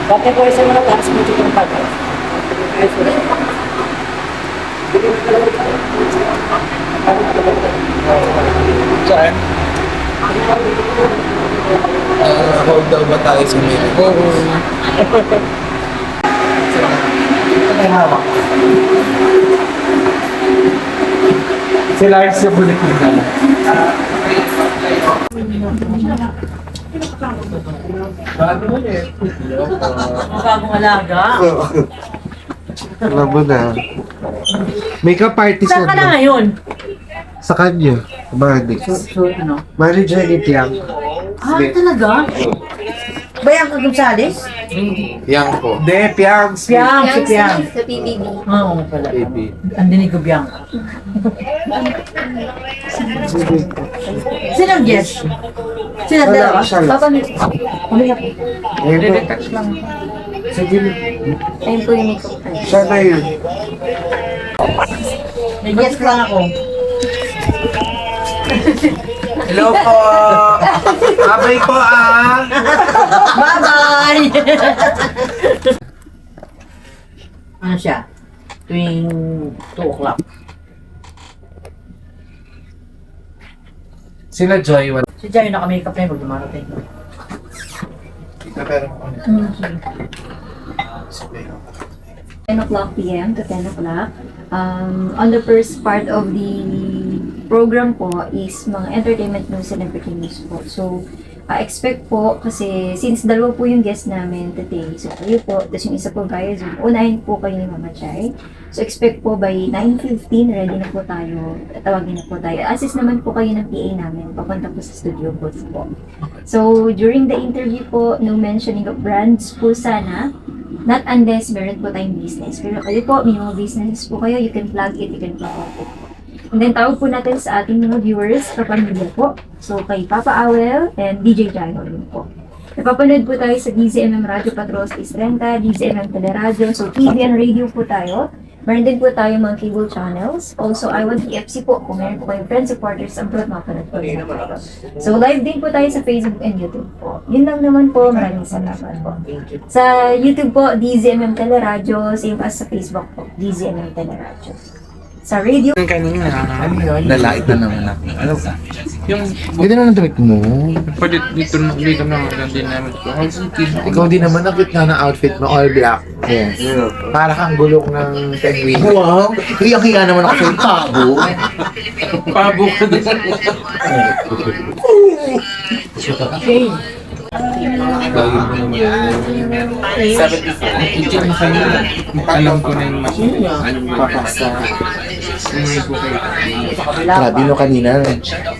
Dati po isa mga taas mo yung pagka. Saan? Hold daw ba tayo sa meeting? Oo. May hawak. Si Lars yung bulit nila. Bagong alaga. Alam mo na. Makeup artist Saan ka na ngayon? Sa kanya. Manix. Ano? Manager ni Tiang. Ah, talaga? Bayang ka Gonzales? Yang po. De, Piang. Piang, si Piang. Sa PBB. Oo, pala. Baby. Ang dinig ko Piang. Sinang guest? Sino ang dalawa? Siya lang. Papa ni... Mamaya po. Ayun po. Sige. Ayun po yung makeup. Siya na yun. May guest lang ako. Hello po. Abay po Bye-bye! Ano siya? Tuwing 2 o'clock. Sila Joy. Si Jai naka-makeup na yun pag dumarating. Pero 10 o'clock p.m. to 10 o'clock. On the first part of the program po is mga entertainment news, celebrity news po. So, expect po kasi since dalawa po yung guest namin today, so kayo po, tapos yung isa po via Zoom, unahin po kayo ni Mama Chay. So, expect po by 9:15, ready na po tayo, tawagin na po tayo. Assist naman po kayo ng PA namin, papunta po sa studio booth po. So, during the interview po, no mentioning of brands po sana, not unless meron po tayong business. Pero kayo po, may mga businesses po kayo, you can plug it, you can plug it. And then tawag po natin sa ating mga viewers, kapamilya po. So kay Papa Awel and DJ Jairo rin po. Napapanood po tayo sa DZMM Radio Patrols Istrenta, DZMM Teleradyo, so TV and radio po tayo. Meron din po tayo mga cable channels. Also, I1TFC po, kung meron po kayong friends, supporters, abroad, mapanood po rin tayo. So live din po tayo sa Facebook and YouTube po. Yun lang naman po, maraming salamat po. Sa YouTube po, DZMM Teleradyo, same as sa Facebook po, DZMM Teleradyo. Sa radio, Kanina, nalait na naman ako. Ano ba? yung Ganda naman ang damit mo. pwede dito na lang din namin ko. Ikaw din naman ang gitna ng outfit mo, all black. Yes. Para kang gulong ng penguin. Wow! Hiyang-hiya naman ako sa tabo. Pabo ko din. Alam ko na yung papaksa. Umuwi ko kayo. Grabe no kanina,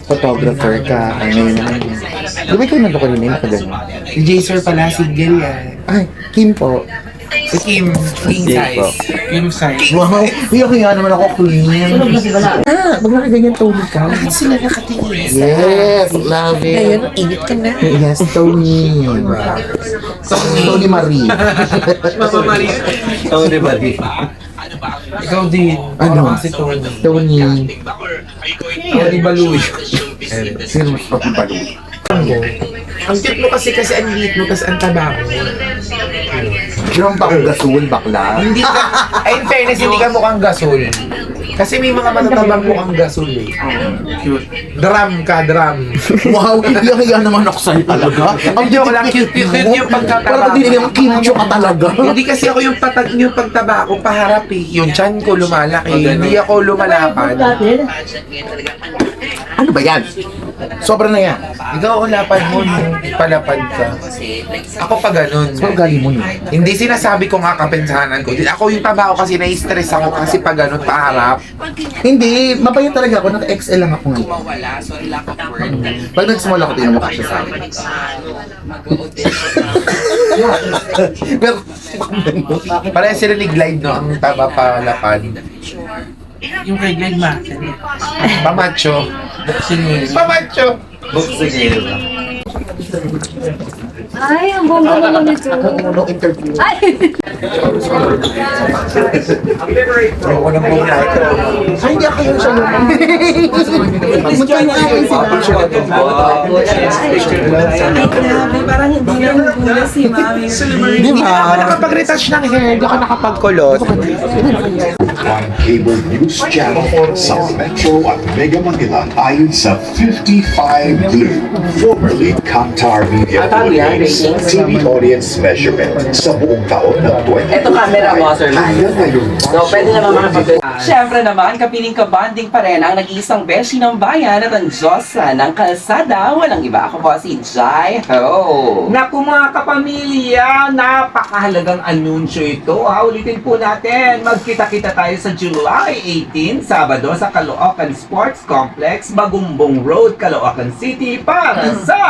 photographer ka. Ngayon naman. Di ba ikaw nandun kanina yung nakagano? Si Jaser pala, single yan. Ay, Kim po. Si Kim, king size. King size. Wow! Hiyang-hiya naman ako, Queen. sunog na si Bala. Ah, pag nakaganyan Tony ka. Sila nakatingin. Yes, love it. Ngayon, init ka na. Yes, Tony. Tony Marie. Mama Maria. Tony Marie. Ikaw din. Ano? Si Tony. Tony. Tony Baluy. Sino mas pagpapalo? Ang cute mo kasi ang liit mo kasi ang taba mo. Yung bakong gasol, bakla. Hindi ka, ay in fairness, hindi ka mukhang gasol. Kasi may mga matatabang mukhang gasol eh. Cute. Drum ka, drum. Wow, hiyang-hiya naman ako sa'yo talaga. Ang Joke lang, cute yung pagkataba. Parang hindi naman kimcho ka talaga. Hindi kasi ako yung yung pagtaba ko paharap eh. Yung chan ko lumalaki. Hindi ako lumalapad. Ano ba yan? Sobra na yan. Ikaw ulapad mo nung palapad ka. Ako pa ganun. Saan galing mo yun? Hindi sinasabi ko nga kapensahanan ko. Ako yung taba ko kasi na-stress ako kasi pag ganun paharap. Hindi, mapayat talaga ako. Naka-XL lang ako ngayon. Pag nag-small ako, tingnan mo kasi sa akin. Pero, Pareha sila ni Glide, no? Ang taba palapad. Yung kay Glenn Ma. Pamacho. Boxing mo yun. Pamacho! Ay, ang bongga naman ito. Nung interview. Ay! Ayoko nang muna ito. Ay, hindi ako yun siya nung. Grabe, parang hindi na magulo si Mami. Di Hindi ako ba? nakapag-retouch ng hair, hindi ako nakapag-kulot. One cable news channel sa Metro at Mega Manila ayon sa 55 Blue, formerly Kantar Media Philippines TV audience measurement sa buong taon ng 2025. Ito camera mo, Sir Man. Hanggang ngayon, So, pwede naman mga pag Siyempre naman, kapiling kabanding pa rin ang nag-iisang beshi ng bayan at ang Diyosa ng kalsada. Walang iba, ako po si Jai Ho. Naku mga kapamilya, napakahalagang anunsyo ito. Ulitin po natin, magkita-kita tayo sa July 18, Sabado sa Caloocan Sports Complex, Bagumbong Road, Caloocan City para sa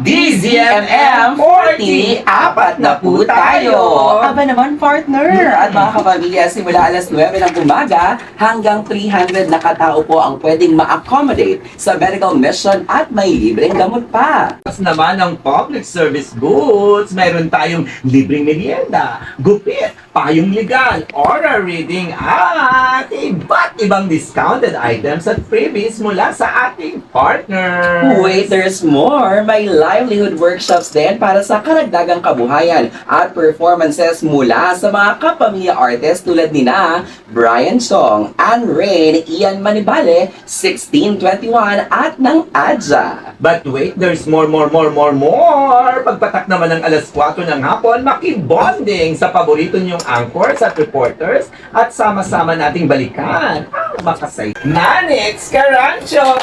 DZMM 40, apat na po tayo. Aba naman, partner. At mga kapamilya, simula alas 9 ng umaga hanggang 300 na katao po ang pwedeng ma-accommodate sa medical mission at may libreng gamot pa. Tapos naman ang public service goods, mayroon tayong libreng merienda, gupit, payong legal, oral reading, at iba't ibang discounted items at freebies mula sa ating partner. Wait, there's more! May livelihood workshops din para sa karagdagang kabuhayan at performances mula sa mga kapamilya artists tulad nina Brian Song, Anne Rain, Ian Manibale, 1621 at ng Adja. But wait, there's more! Pagpatak naman ng alas 4 ng hapon, makibonding sa paborito niyong anchors at reporters at sama-sama nating balikan ang makasay. Manix Carancho!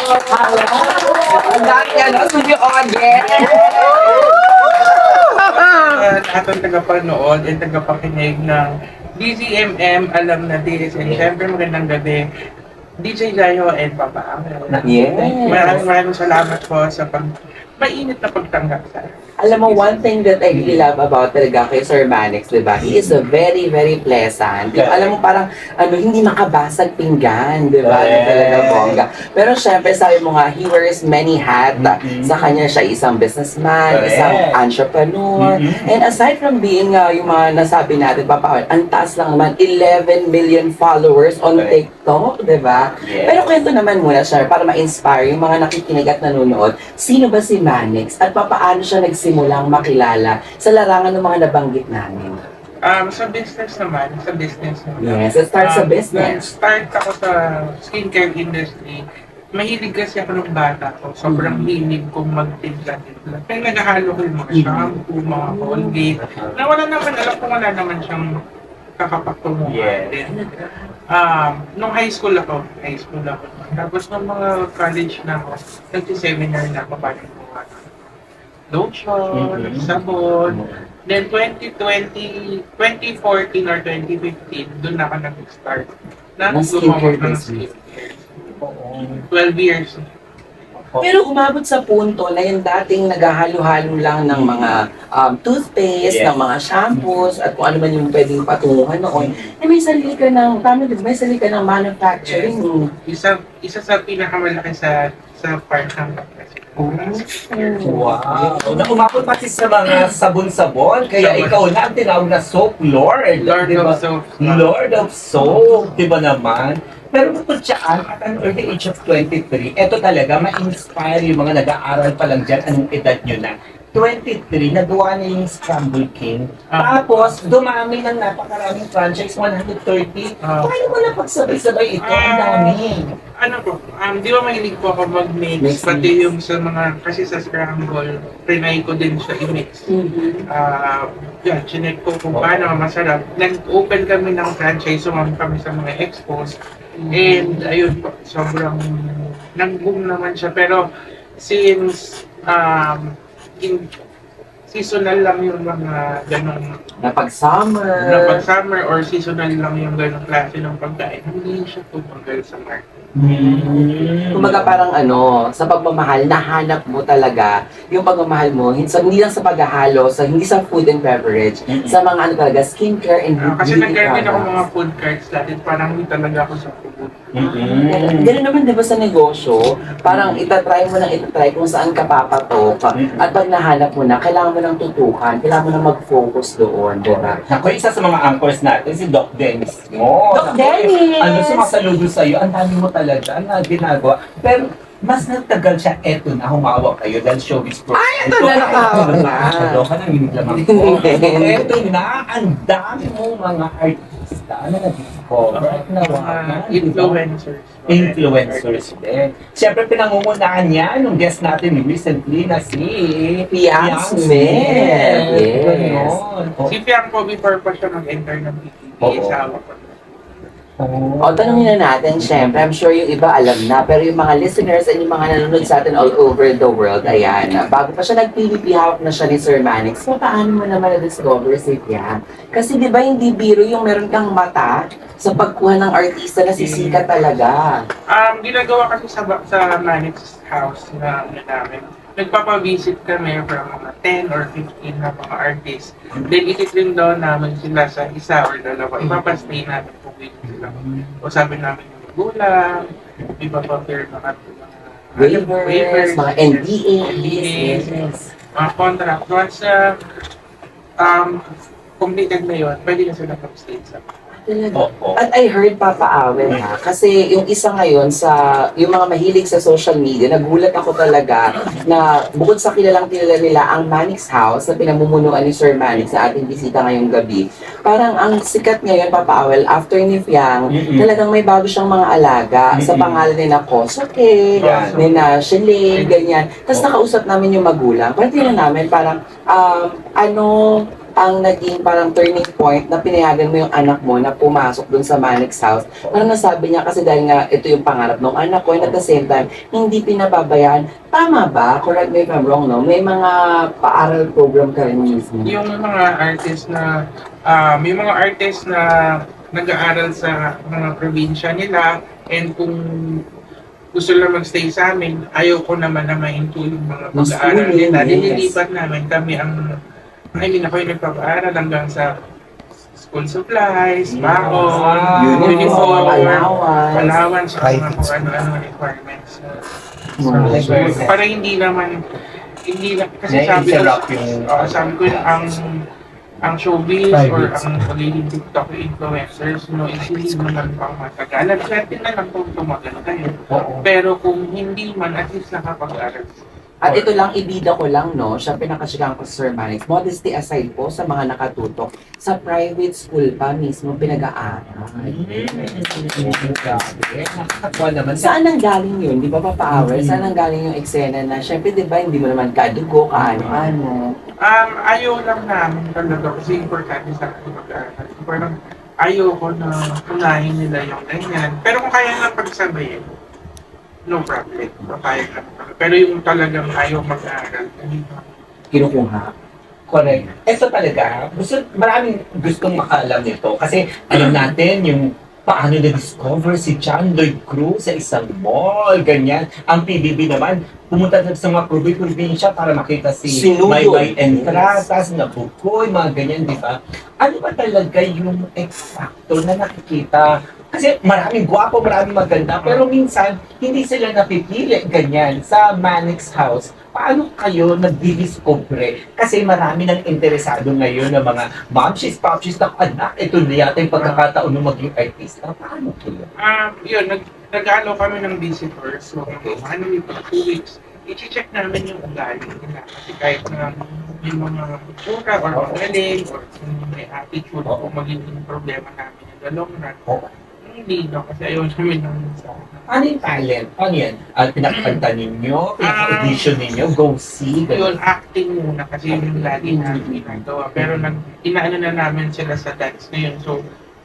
Ang dami ano, studio audience! Atong tagapanood at tagapakinig ng DZMM, alam na this, and syempre magandang gabi. DJ Jayo and Papa Amel. Yes. Maraming salamat po sa mainit na pagtanggap sa akin. Alam mo, one thing that I really love about talaga kay Sir Manix, di ba? He is a very, very pleasant. Alam mo, parang hindi makabasag pinggan, di ba? Yes. Talaga bongga. Pero syempre, sabi mo nga, he wears many hats. Sa kanya siya isang businessman, Correct. isang entrepreneur. And aside from being yung mga nasabi natin, Papa, ang taas lang naman, 11 million followers on Correct. TikTok, di ba? Yes. Pero kwento naman muna siya para ma-inspire yung mga nakikinig at nanonood. Sino ba si Manix at papaano siya nagsimulang makilala sa larangan ng mga nabanggit namin? Sa business naman. Yes, let's start sa business. Start ako sa skincare industry. Mahilig kasi ako ng bata ko. Sobrang hilig kong magtimpla-timpla. Kaya naghahalo ko yung mga shampoo, mga Colgate. Na wala naman siyang kakapatunguhan. Yes. Nung high school ako. Tapos nung mga college na ako, nagsi-seminar na ako paano gumawa ng lotion, sabon. Then 2014 or 2015, doon ako nag-start na Ng skincare gumawa ng business. skincare. 12 years. Pero umabot sa punto na yung dating naghahalo-halo lang ng mga toothpaste, Yes. ng mga shampoos, at kung ano man yung pwedeng patunguhan noon, may sarili ka ng, may sarili ka ng manufacturing. Isa sa pinakamalaki sa part ng Wow! Na umabot pati sa mga sabon-sabon, kaya ikaw na ang tinawag na Soap Lord. Lord di ba? of Soap. Lord of Soap, di ba naman? Pero bukod siyaan, at an early age of 23, eto talaga, ma-inspire yung mga nag-aaral pa lang dyan, anong edad nyo na. 23, nagawa na yung Scramble King. Tapos, dumami ng napakaraming franchise, 130. Paano mo na pagsabay-sabay ito? Ang dami. Ano po, di ba mahilig po ako mag-mix, pati yung sa mga, kasi sa Scramble, trinay ko din siya i-mix. Chinek ko kung paano masarap. Nag-open kami ng franchise, sumama kami sa mga expos. And ayun po, sobrang nag-boom naman siya. Pero since seasonal lang yung mga ganong Napag-summer. summer or seasonal lang yung ganong klase ng pagkain, hindi siya tumagal sa market. Kumbaga parang sa pagmamahal, nahanap mo talaga yung pagmamahal mo, hindi lang sa paghahalo, hindi sa food and beverage, sa mga talaga, skincare and Kasi beauty nagkaroon din ako products. mga food cards dati, parang hindi talaga ako sa food. Ganun naman, di ba, sa negosyo, parang itatry mo nang itatry kung saan ka papatok. At pag nahanap mo na, kailangan mo nang tutukan, kailangan mo nang mag-focus doon, di ba? Ako, isa sa mga anchors natin, si Doc Dennis mo. Doc Dennis! Ano, sumasaludo sa'yo, ang dami mo talaga, ang ginagawa. Pero, mas nagtagal siya, eto na, humawak kayo dahil showbiz pro. Ay, eto na, nakahawak na. Kaloka na, hindi lamang ko. Eto na, ang dami mo mga artista na nag-discover at nawakan. Influencers. Influencers din. Siyempre, pinangungunahan niya nung guest natin recently na si Piang Smith. Yes. Ganon. Si Fiangco, before pa siya mag-enter ng PTV, Oo. isawa ko. O, tanongin na natin, syempre, I'm sure yung iba alam na, pero yung mga listeners and yung mga nanonood sa atin all over the world, ayan, bago pa siya nag-PVP, hawak na siya ni Sir Manix. So, paano mo naman na-discover si Piang? Kasi di ba hindi biro yung meron kang mata sa pagkuha ng artista na sisikat talaga? Ginagawa kasi sa Manix house na namin. Nagpapavisit kami from mga 10 or 15 na mga artists. Then, ititrim down namin sila sa isa or dalawa. Ipapastay namin kung willing sila. O sabi namin yung magulang, ipapapir mga Waivers, mga NDAs. NDAs, Yes. mga contract. Once completed na yun, pwede na sila mag-stay sa Oo. At I heard Papa Awen ha, kasi yung isa ngayon yung mga mahilig sa social media, nagulat ako talaga na bukod sa kilala nila ang Manix House na pinamumunuan ni Sir Manix sa ating bisita ngayong gabi. Parang ang sikat ngayon, Papa Awel, after ni Fiang, talagang may bago siyang mga alaga sa pangalan ni na Kosoke, ni na Shelly, ganyan. Tapos nakausap namin yung magulang. Pwede na namin parang ang naging parang turning point na pinayagan mo yung anak mo na pumasok dun sa Manix House. Parang nasabi niya kasi dahil nga ito yung pangarap ng anak ko and at the same time, hindi pinababayaan. Tama ba? Correct me if I'm wrong, no? May mga paaral program ka rin mismo. yung mga artist na may mga artist na nag-aaral sa mga probinsya nila and kung gusto lang magstay sa amin, ayaw ko naman na ma-include yung mga pag-aaral nila. Nililipat namin kami ako yung nagpapaaral hanggang sa school supplies, baon, uniform, allowance, sa mga kung ano-ano requirements. Para hindi na, kasi sabi ko ang showbiz or ang pagiging TikTok influencers, hindi mo lang pang matagalan. Swerte na lang kung tumagal kayo. Pero kung hindi man, at least nakapag-aral. At ito lang, ibida ko lang, no? Siya pinakasigang ko sa Sir Manix. Modesty aside po sa mga nakatutok, sa private school pa mismo pinag-aaral. Nakakatawa naman. Saan ang galing yun? Di ba, Papa Awel? Saan ang galing yung eksena na, syempre, di ba, hindi mo naman kadugo, kaano-ano. Ayaw lang namin talaga kasi importante sa akin mag-aaral. Parang ayaw ko na unahin nila yung ganyan. Pero kung kaya lang pagsabayin, no problem. Kaya lang. Pero yung talagang ayaw mag-aaral, Kinukuha. Correct. Ito talaga, maraming gustong makaalam nito. Kasi alam natin yung paano na-discover si John Lloyd Cruz sa isang mall, ganyan. Ang PBB naman, pumunta sa mga probinsya para makita si Maymay Entratas, Nabukoy, mga ganyan, di ba? Ano ba talaga yung X factor na nakikita? Kasi maraming gwapo, maraming maganda, pero minsan hindi sila napipili, ganyan, sa Manix House. Paano kayo nag-discover? Kasi marami nang interesado ngayon ng mga momshies, popshies na anak. Ito na yata yung pagkakataon ng maging artista. Paano kayo? yun, nag-alo kami ng visitors. So, ano yung 2 weeks, i-check namin yung ugali nila. Kasi kahit na yung mga tsura or magaling or kung may attitude o magiging problema namin yung dalong run. Hindi, no? Kasi ayaw namin ng Ano yung talent? Ano yan? Pinakakanta ninyo? Pinaka-audition ninyo? Go see? yun, acting muna kasi yun yung lagi namin ginagawa. Pero inaano na namin sila sa dance na yun. So,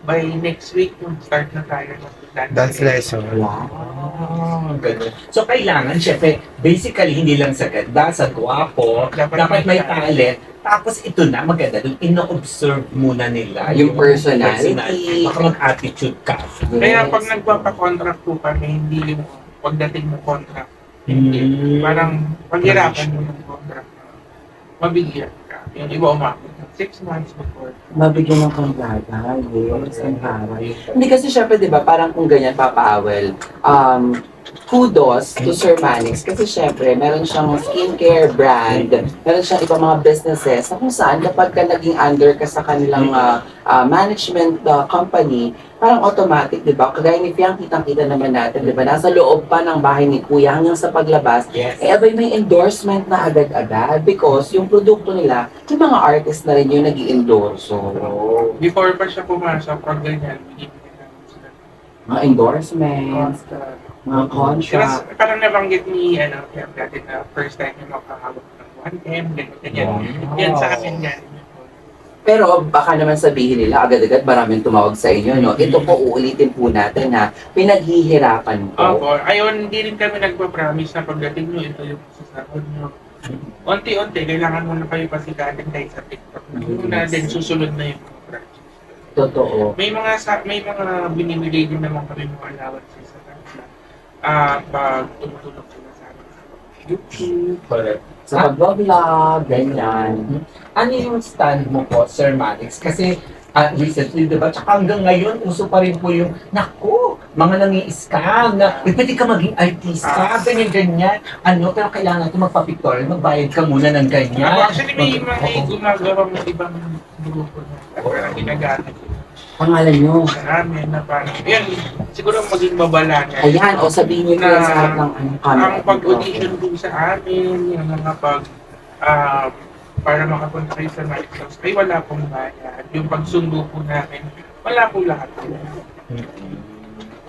by next week, start na tayo ng Dance lesson. Wow, ganun. So, kailangan, syempre, basically, hindi lang sa ganda, sa gwapo, dapat may talent. Tapos ito na, maganda doon, ino-observe muna nila Yung personality. Baka mag-attitude ka. Kaya pag nagpapa-contract po kami, hindi yung pagdating mo contract. Hindi. Parang paghirapan mo yung contract. Mabigyan ka. Yung iba umabot ng 6 months before. Mabigyan ng kontrata, yes, ang para. Hindi kasi syempre, di ba, parang kung ganyan, Papa Awel, kudos to Sir Manix kasi syempre, meron siyang skincare brand, meron siyang ibang mga businesses na kung saan kapag ka naging under ka sa kanilang management company, parang automatic, di ba? Kagaya ni Piang, kitang-kita naman natin, di ba? Nasa loob pa ng bahay ni Kuya hanggang sa paglabas, abay may endorsement na agad-agad because yung produkto nila, yung mga artist na rin yung nag-i-endorse. Before pa siya pumasok, pag ganyan, bigyan namin sila. Mga endorsements, mga contract. Kasi parang nabanggit ni, Piang dati na first time yung makahawak ng 1M, ganyan. Yan sa akin yan. Pero baka naman sabihin nila agad-agad maraming tumawag sa inyo, no? Ito po, uulitin po natin na pinaghihirapan po. Opo, ayun, hindi rin kami nagpa-promise na pagdating nyo, ito yung sasahod nyo. Unti-unti, kailangan mo na kayo pasikatin kahit sa TikTok. Yung na din, susunod na yung mga projects. Totoo. May mga binibigay din naman kami mga allowances sa kanila. Pag tumutulong sila sa amin sa YouTube. Correct. Sa pag-vlog, ganyan. Ano yung stand mo po, Sir Manix? Kasi recently, di ba? Tsaka hanggang ngayon, uso pa rin po yung, naku, mga nangi-scam na, pwede ka maging artista, ganyan-ganyan. Pero kailangan ito magpa-pictorial, magbayad ka muna ng ganyan. Actually, may gumagawa ng ibang grupo na parang ginagamit Pangalan nyo. sa amin na parang, yan, siguro maging babala na. Ayan, o sabihin nyo po yan sa lahat ng Ang pag-audition din sa amin, yung mga para makapunta kayo sa Magic House, ay wala pong bayad. Yung pagsundo po namin, wala po lahat.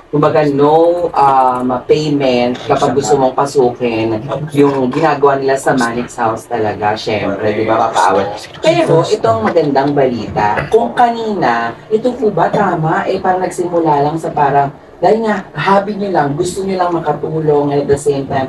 Kumbaga, no payment kapag gusto mong pasukin yung ginagawa nila sa Manix House talaga, syempre, di ba, Papa-Awel? Pero, itong magandang balita, kung kanina, ito po ba tama, parang nagsimula lang sa parang, dahil nga, hobby nyo lang, gusto nyo lang makatulong, and at the same time,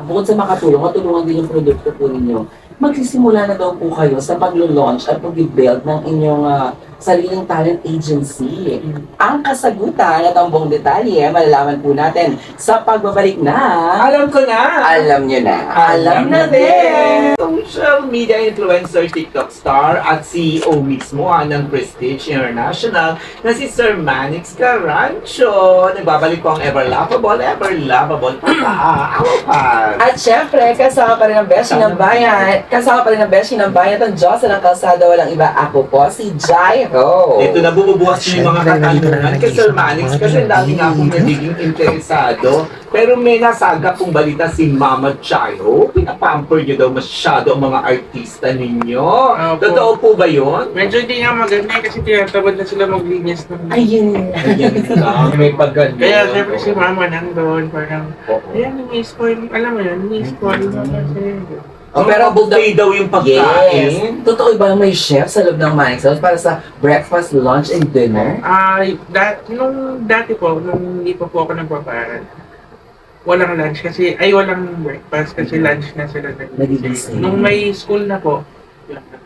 bukod sa makatulong, matulungan din yung produkto po ninyo. Magsisimula na daw po kayo sa pag-launch at pag-build ng inyong sariling talent agency. Ang kasagutan at ang buong detalye, malalaman po natin sa pagbabalik na... Alam ko na! Alam nyo na! Alam na din! Social media influencer, TikTok star at CEO mismo ng Prestige International na si Sir Manix Carancio. Nagbabalik po ang ever lovable Awapad. At syempre, kasama pa rin ang Beshi ng Bayan. Kasama pa rin ang Beshi ng Bayan at ang Diyos ng Kalsada, walang iba. Ako po, si Jai Ho. Ito na bumubukas yung mga katanungan kay Sir Manix kasi ang dami nga akong nagiging interesado. Pero may nasaga pong balita si Mama Chayo. Pinapamper niyo daw masyado ang mga artista ninyo. Totoo po ba yun? Medyo hindi nga maganda kasi tinatabad na sila maglinis ng... Ayun. Ayan lang, may pagano. Kaya siyempre si Mama nandun, parang, ayan, ni-spoil, alam mo yun, ni-spoil mo kasi. Pero buffet daw yung pagkain. yes. Totoo ba may chef sa loob ng Manix House para sa breakfast, lunch, and dinner? Nung dati po, nung hindi pa po ako nagpaparal, walang lunch kasi, walang breakfast kasi lunch na sila Nagigising. Nung may school na po, yun na.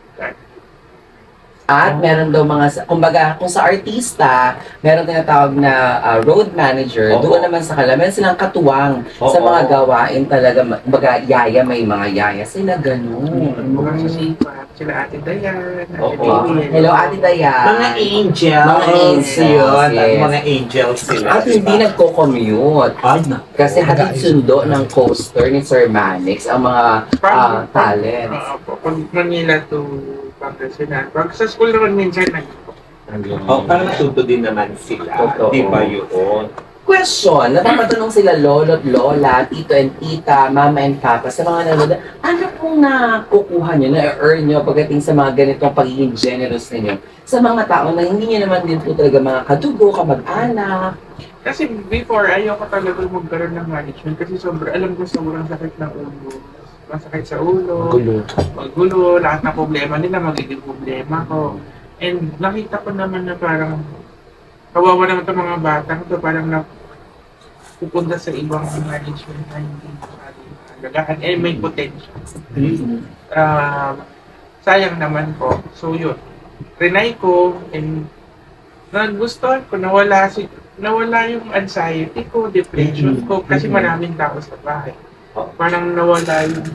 At meron daw mga, kumbaga, kung sa artista, meron tinatawag na road manager, Oo. doon naman sa kanila, meron silang katuwang sa Oo. mga gawain talaga, kumbaga, yaya, may mga yaya, sila ganun. Mga sisipat, sila Ate Dayan, Ate Oo. Baby. Hello, Ate Dayan. Mga angels. Mga angels, Yun, at yes. mga angels sila. At hindi nagko-commute. Ay, na. Kasi hatid sundo ng coaster ni Sir Manix ang mga talents. Pag Manila to Pangasinan. Pag sa school naman minsan Parang natuto din naman sila. Totoo. Di ba yun? Question, napapatanong sila lolo at lola, tito and tita, mama and papa sa mga nanonood. Ano pong nakukuha nyo, na-earn nyo pagdating sa mga ganitong pagiging generous ninyo sa mga tao na hindi nyo naman din po talaga mga kadugo, kamag-anak? Kasi before, ayoko talaga magkaroon ng management kasi alam ko sobrang sakit ng ulo. Masakit sa ulo, magulo, lahat ng problema nila magiging problema ko. And nakita ko naman na parang kawawa naman itong mga batang ito, parang na pupunta sa ibang management na hindi alagaan, may potential. Sayang naman po. So yun, trinay ko, and nagustuhan ko, nawala yung anxiety ko, depression ko, kasi maraming tao sa bahay. Parang nawala yung,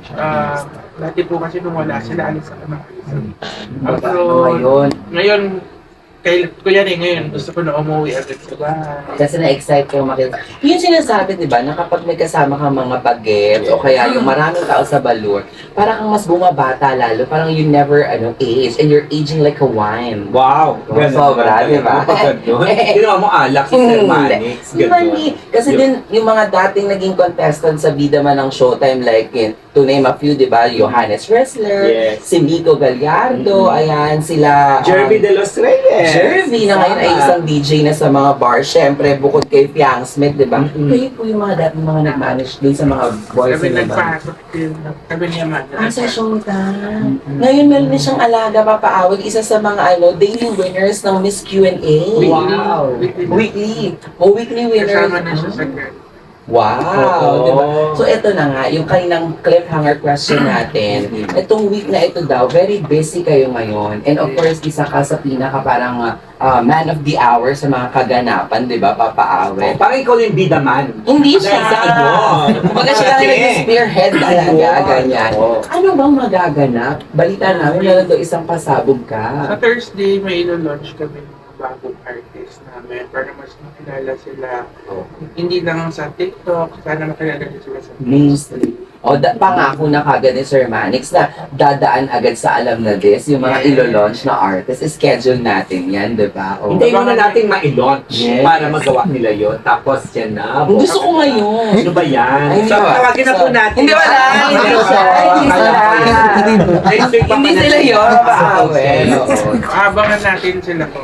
dati po kasi nung wala sila, alis ako ng alis. Pero ngayon, ngayon, gusto ko na umuwi agad sa bahay. Kasi na-excite ko makita. Yung sinasabi, di ba, na kapag may kasama kang mga bagets o kaya yung maraming tao sa balloon, parang kang mas bumabata lalo, parang you never age and you're aging like a wine. Wow! Sobra, di ba? Ginawa mo alak si Sir Manix. Mali. Kasi din, yung mga dating naging contestant sa bida man ng Showtime, like, to name a few, di ba, Johannes Wrestler, si Miko Gallardo, ayan, sila... Jeremy De Los Reyes. Jeremy na ngayon ay isang DJ na sa mga bar. Siyempre, bukod kay Fiang Smith, di ba? Kayo po yung mga dating mga nag-manage din sa mga boys Kami naman. nagpasok din, kami niya man. Sa Showtime. Ngayon meron din siyang alaga, papaawag, isa sa mga daily winners ng Miss Q&A. Wow! Weekly. Weekly winners. Kasama na siya sa girl. Wow! Diba? So, ito na nga, yung kaninang cliffhanger question natin. Itong week na ito daw, very busy kayo ngayon. And of course, isa ka sa pinaka parang man of the hour sa mga kaganapan, di ba, Papa Awe? Parang ikaw yung bida man. Hindi siya! Dahil sa ano? Kumbaga siya lang nag-spearhead talaga, ganyan. Ano bang magaganap? Balita namin, meron daw isang pasabog Sa ka. Thursday, may ilo-launch kami ng bagong artist namin para mas makilala sila. Hindi lang sa TikTok, sana makilala din sila sa Mainstream. O, pangako na kagad ni Sir Manix na dadaan agad sa Alam na This, yung mga ilo-launch na artist, schedule natin yan, di ba? O, Hindi muna natin ma-launch Yes. para magawa nila yon. Tapos yan na. gusto ko ngayon. Ano ba yan? Ay, So, hindi ba? tawagin na po natin. Hindi wala, hindi siya, hindi sila. Next week pa Hindi pala sila yun, paawe. Abangan natin sila ko.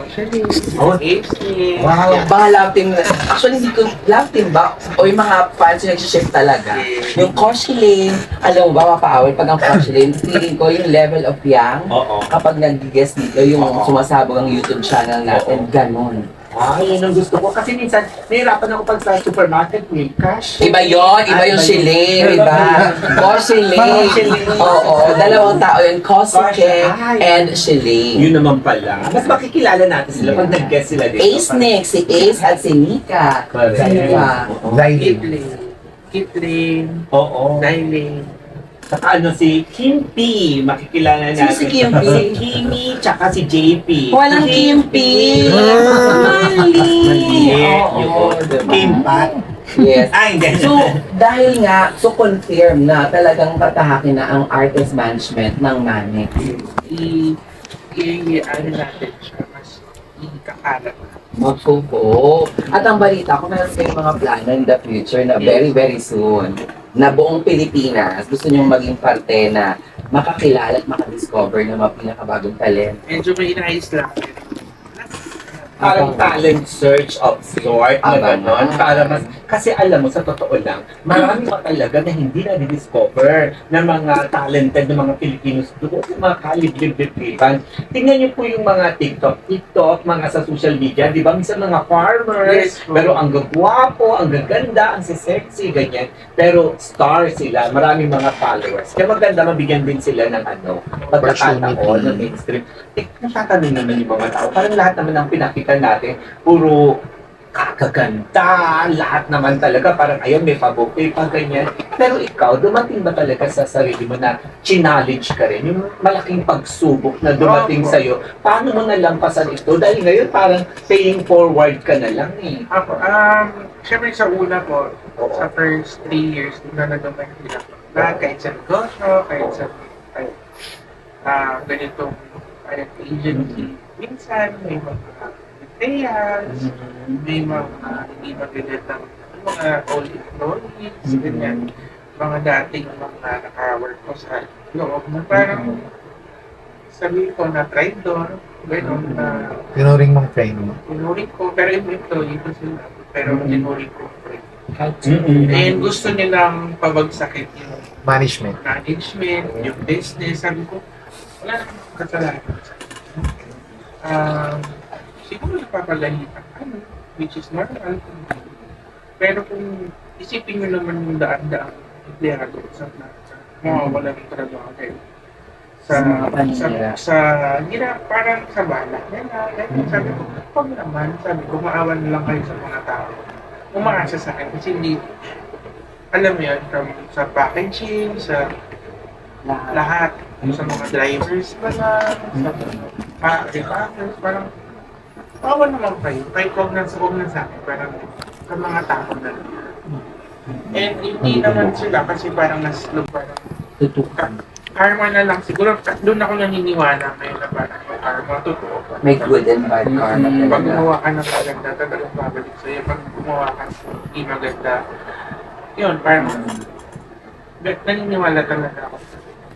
AC. Wow, mga love team. Actually, hindi ko, love team ba? O yung mga fans yung nagsiship talaga. Yung Koshilin, alam mo ba, mapaawal, pag ang Koshilin, feeling ko yung level of Yang, Oo. kapag nag-guest dito, yung sumasabog ang YouTube channel natin, ganon. Yun ang gusto ko. Kasi minsan, nahirapan ako pag sa supermarket with cash. Iba yung Shilin, iba? Koshilin. Oo, dalawang tao yun, Koshike and Shilin. Yun naman pala. Mas makikilala natin sila pag nag-guest sila dito. Ace next, si Ace at si Nika. Correct. Sino pa? Kitling. Oo. Nyling. Saka si Kim P. Makikilala Sino natin. si Kim P? Si Kimi, tsaka si JP. Walang Kimpi! Mali! Oo, diba? Kim Pat. Yes. Ay, hindi. So, dahil nga, confirm na talagang tatahakin na ang artist management ng Manix. Ano natin siya, mas ikakalat. Magkuko. At ang balita ko, meron kayong mga plano in the future na very, very soon, na buong Pilipinas, gusto niyong maging parte na makakilala at makadiscover ng mga pinakabagong talent. Medyo may inayos lang. Parang talent search of sort na gano'n. Para mas, kasi alam mo, sa totoo lang, marami pa talaga na hindi na-discover ng mga talented ng mga Filipinos doon sa mga kalib-lib-liban. Tingnan niyo po yung mga TikTok, mga sa social media, di ba? Minsan mga farmers, Yes, pero ang gagwapo, ang gaganda, ang sexy, ganyan. Pero star sila, maraming mga followers. Kaya maganda mabigyan din sila ng pagkakataon ng mainstream. Natatanong naman yung mga tao, parang lahat naman ng pinakita natin, puro kakaganda, lahat naman talaga, parang ayun, may pabuki pa, ganyan. Pero ikaw, dumating ba talaga sa sarili mo na challenge ka rin? Yung malaking pagsubok na dumating sa'yo, paano mo nalampasan ito? Dahil ngayon, parang paying forward ka na lang eh. Ako, syempre sa una po, sa first 3 years, na nagaman nila. Lahat, kahit sa negosyo, kahit sa ganitong agency. Minsan, may mga betrayals, may mga hindi magagandang mga old employees, ganyan. Mga dating mga naka-work ko sa loob na parang sabi ko na traidor, gano'n na Tinuring mong friend mo. tinuring ko, pero yung employee ko sila, pero tinuring ko friend. Mm-mm. And gusto nilang pabagsakin yung Management. management, yung business. Sabi ko, wala namang kasalanan. siguro napapagalitan ano, which is normal. Pero kung isipin nyo naman yung daan-daang empleyado sa mawawala ng trabaho kayo. Sa gina, parang sa bala. Yan na, sabi ko, pag naman, sabi ko, maawan na lang kayo sa mga tao. Umaasa sa akin kasi hindi, alam mo yan, sa packaging, sa lahat, sa mga drivers pa lang, sa repackers, parang maawan naman kayo. Kahit huwag na sa akin, parang sa mga tao na lang. And hindi naman sila kasi parang parang Tutukan. karma na lang. Siguro doon ako naniniwala ngayon na parang yung karma totoo. May good and bad karma. Pag gumawa ka ng maganda, talagang babalik sa'yo. Pag gumawa ka ng hindi maganda, yun, parang naniniwala talaga ako.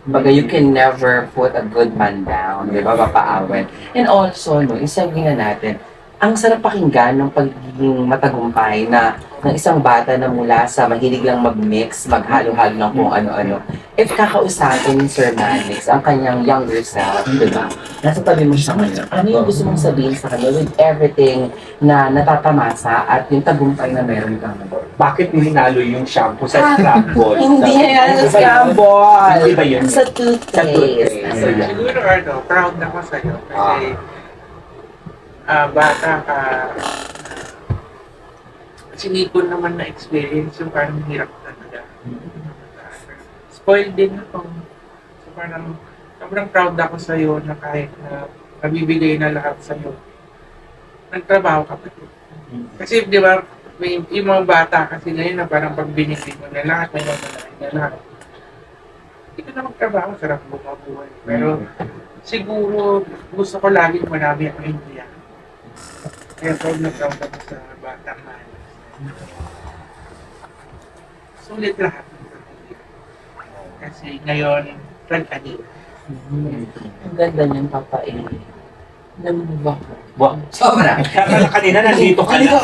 Baga, you can never put a good man down, di ba, papaawin. And also, no, isabihin na natin, ang sarap pakinggan ng pagiging matagumpay na ng isang bata na mula sa mahilig lang mag-mix, maghalo-halo ng kung ano-ano. If kakausapin ni Sir Manix, ang kanyang younger self, di ba? Nasa tabi mo siya ngayon. Ano yung gusto mong sabihin sa kanya with everything na natatamasa at yung tagumpay na meron ka ngayon? Bakit ninalo yung shampoo sa Scrabble? Hindi yan sa Scrabble! Hindi ba yun? Sa toothpaste. So, yeah. Siguro, proud ako sa'yo kasi bata ka, sinipon naman na experience yung parang hirap talaga. Spoiled din ako. So parang sobrang proud ako sa'yo na kahit na nabibigay na lahat sa'yo, nagtrabaho ka pa rin. Kasi di ba, may yung mga bata kasi ngayon na parang pag binigay mo na lahat, may mamalain na lahat. Hindi ka na magtrabaho, sarap bumabuhay. Pero siguro gusto ko laging marami ang India. Kaya proud na proud ako sa batang na. Sulit lahat. Kasi ngayon, nag-adik. Ang ganda niyan, Papa A. Namumba ko. Sobra. Kaya kanina nandito ka na.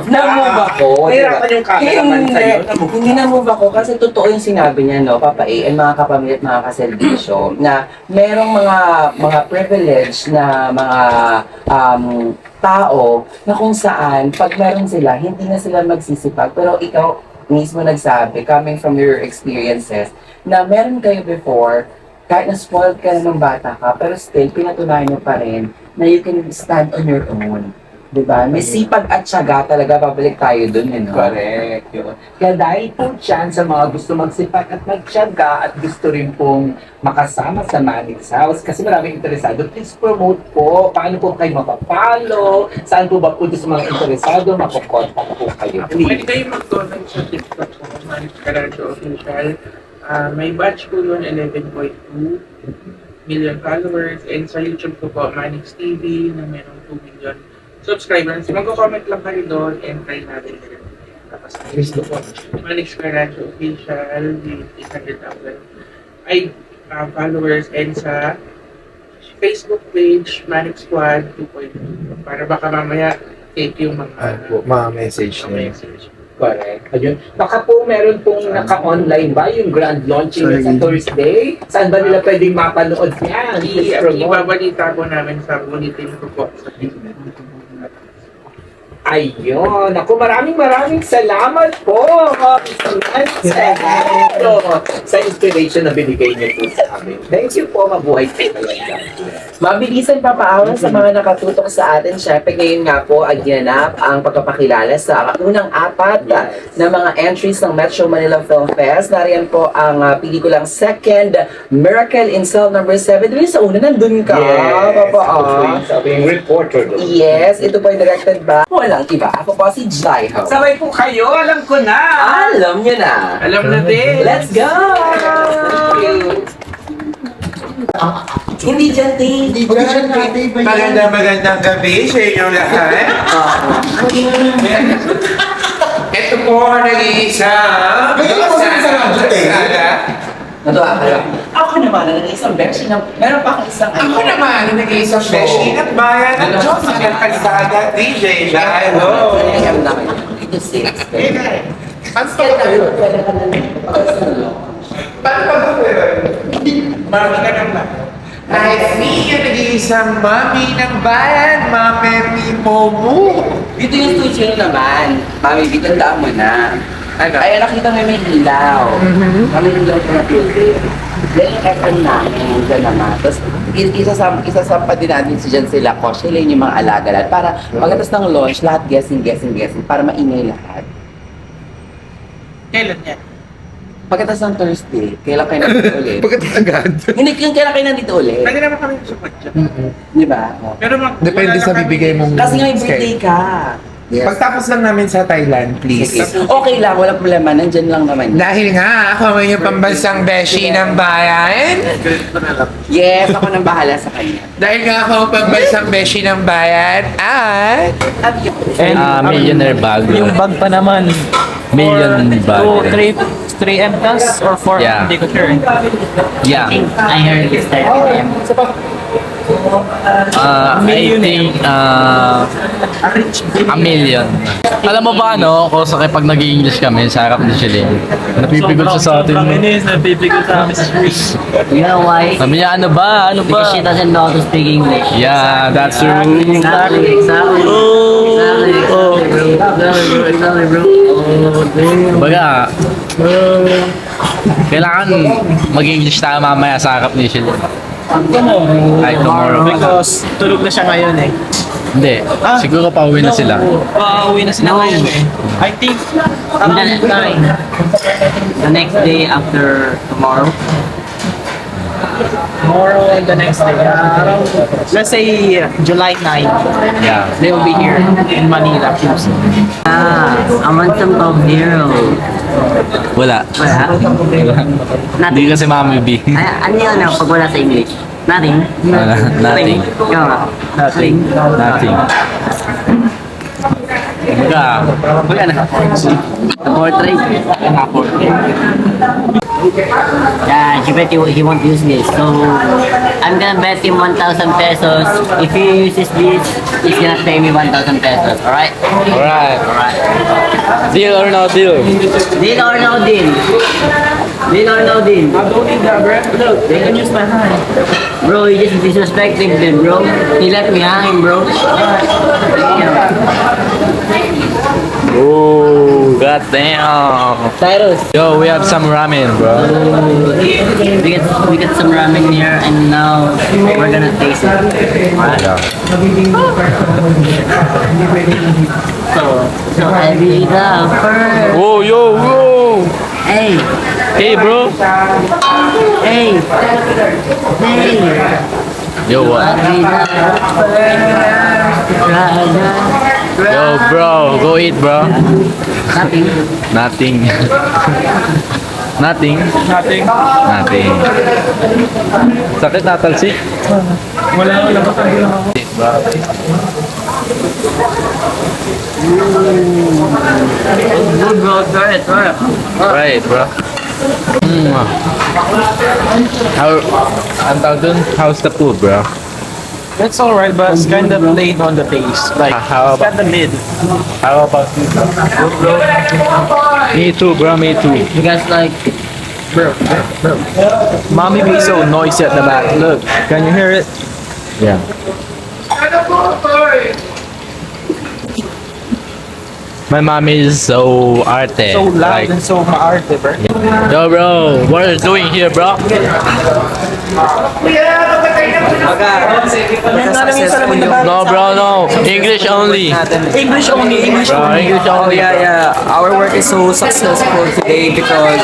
Namumba ko. Nahirapan yung cameraman sa'yo. Hindi namumba ko kasi totoo yung sinabi niya, no, Papa A, and mga kapamilya at mga kaservisyo, na merong mga privilege na mga tao na kung saan, pag meron sila, hindi na sila magsisipag. Pero ikaw mismo nagsabi, coming from your experiences, na meron kayo before, kahit na-spoiled ka na ng bata ka, pero still, pinatunayan mo pa rin na you can stand on your own. Diba? May sipag at syaga talaga, babalik tayo dun, no? Correct. Yun. Kaya dahil po dyan sa mga gusto magsipag at magtiyaga at gusto rin pong makasama sa Manix House, kasi maraming interesado, please promote po. Paano po kayo mapapalo? Saan po ba po sa mga interesado? Mapakontak po kayo. Pwede kayo mag-comment sa TikTok ko, Manix Caracho Official. May batch ko yun, 11.2 million followers. And sa YouTube ko po, Manix TV, na merong 2 million subscribers. Mag-comment lang kayo doon and try natin rin. Tapos sa Facebook ko, Manix Caracho Official, 800,000 followers. And sa Facebook page, Manix Squad 2.2. Para baka mamaya take yung mga message niya. message. Correct. Ayun. Baka po meron pong naka-online ba yung grand launching sa Thursday? Saan ba nila pwedeng mapanood yan? Please promote. Ibabalita ko namin sa bulletin ko po sa Facebook. Ayun. Ako, maraming salamat po. Sa inspiration na binigay niyo po sa amin. Thank you po. Mabuhay po talaga. Mabilisan papaawan sa mga nakatutok sa atin. Siyempre, ngayon nga po ay ginanap ang pagpapakilala sa unang apat na mga entries ng Metro Manila Film Fest. Nariyan po ang pelikulang Second, Miracle in Cell Number 7. Doon sa una, nandun ka. Papa. Sabi yung reporter doon. Yes, ito po ay directed by walang iba. Ako po si Jaiho. Sabay po kayo. Alam ko na. Alam nyo na. Alam na din! Let's go! Hindi dyan, Dave. Magandang gabi sa inyong lahat. Ito po nag-iisang Natuwa kayo. Ako naman, ang isang beshi ng... Meron pa akong isang... Ako naman, nag-iisang beshi at bayan at Diyos ng kalsada, DJ Dahilo. Alam namin. Ito six. Ano pa kayo? Paano pa ba yun? Marami ka nang ba? Kahit me, yung nag-iisang mami ng bayan, Mami Momo. Dito yung studio naman. Mami, dito tandaan mo na. Ay, nakita mo may ilaw. May ilaw sa natin. Then, yung FM namin, dyan naman. Tapos, isasama din natin dyan sila ko. Sila yung mga alaga lahat. Para pagkatas ng launch, lahat guessing. Para maingay lahat. Kailan yan? Pagkatas ng Thursday, kailan kayo nandito ulit? Pagkat agad. Hindi, kailan kayo nandito ulit? Pwede naman kami sa kotse. Di ba? Pero Depende sa bibigay mong Kasi nga may birthday ka. Yes. Pagtapos lang namin sa Thailand, please. Okay lang, walang problema. Nandyan lang naman. Dahil nga, ako may yung pambansang beshi ng bayan. Yes, ako nang bahala sa kanya. Dahil nga ako ang pambansang beshi ng bayan. At... Millionaire bag. Yung bag pa naman. Million bag. 3M plus or 4? Yeah. Hindi ko sure. Yeah. I heard it's 30M. I think a million. Alam mo ba ano, kung sa pag nag-English kami sa harap ni Shelly, napipigod siya sa atin. Napipigod sa amin sa street. You know why? Sabi niya, ano ba? Because she doesn't know how to speak English. Yeah, that's true. Exactly. Exactly, bro. Baga, kailangan mag-English tayo mamaya sa harap ni Shelly. Ay, tomorrow. Because tulog na siya ngayon eh. Hindi, siguro pauwi na sila. Pauwi na sila ngayon eh. I think around 9. The next day after tomorrow. Tomorrow and the next day. Around, let's say July 9. Yeah. They will be here in Manila. I want some Coke Zero. Wala. Wala? Hindi kasi Mami B. Ano yun pag wala sa English? Nothing? Wala. Nothing. Ikaw nga. Nothing. Baga, The portrait? Yeah, he won't use this. So, I'm gonna bet him 1,000 pesos. If he uses this, he's gonna pay me 1,000 pesos. Alright? alright. Deal or no deal? Deal or no deal? Deal or no deal? I don't need that, bro. Look, they can use my hand. Bro, you just disrespected him, bro. He left me hanging, bro. Oh, goddamn. Cyrus, Yo, we have some ramen, bro. we get some ramen here, and now we're gonna taste it. Alright? So I'll be the first. Whoa, yo, whoa. Hey, Hey, bro. hey, hey. Yo, what? I'll be the first. Yo, bro, go eat, bro. Nothing. Nothing. Nothing. Nothing. Nothing. Sakit na talsik. Wala ko lang ako. Good, bro. Try it. Right, bro. How's the food, bro? It's alright, but it's kind of late on the taste. Like, How it's got the mid. How about you, bro? Me too, bro. Me too. You guys like? Mommy be so noisy at the back. Look, can you hear it? Yeah. My mom is so arte. So loud like, and so maarte, bro. yo, bro, what are you doing here, bro? No, bro, no. English only. English only, English Bro, only. English only. Yeah. Our work is so successful today because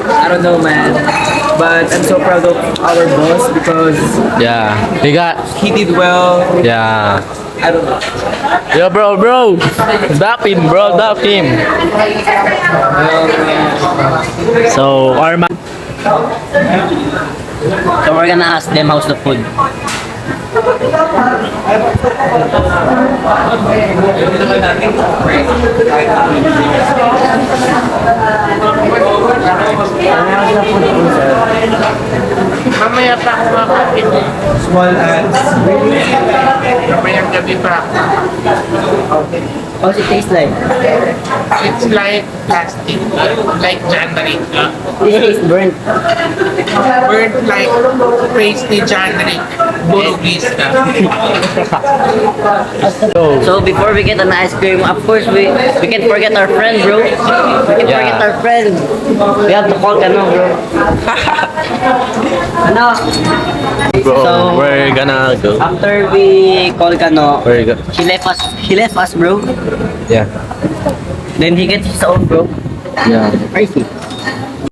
I don't know, man. But I'm so proud of our boss because Yeah. he did well. Yeah. I don't know. Yo, bro. Dap him, bro. Dap him. So, our So we're gonna ask them how's the food. Mamaya pa ako makakit. small ants. Kamayang gabi pa. How's it taste like? It's like plastic, like Jandarin. This is burnt. Burnt like paste ni Jandarin. Burugis ka. So before we get an ice cream, of course we can't forget our friend, bro. We can't forget our friend. We have to call Kano, bro. Ano? So we're gonna go. after we call Kano, We're go. he left us, bro. Yeah. Then he gets his own, bro. Yeah. Where is he?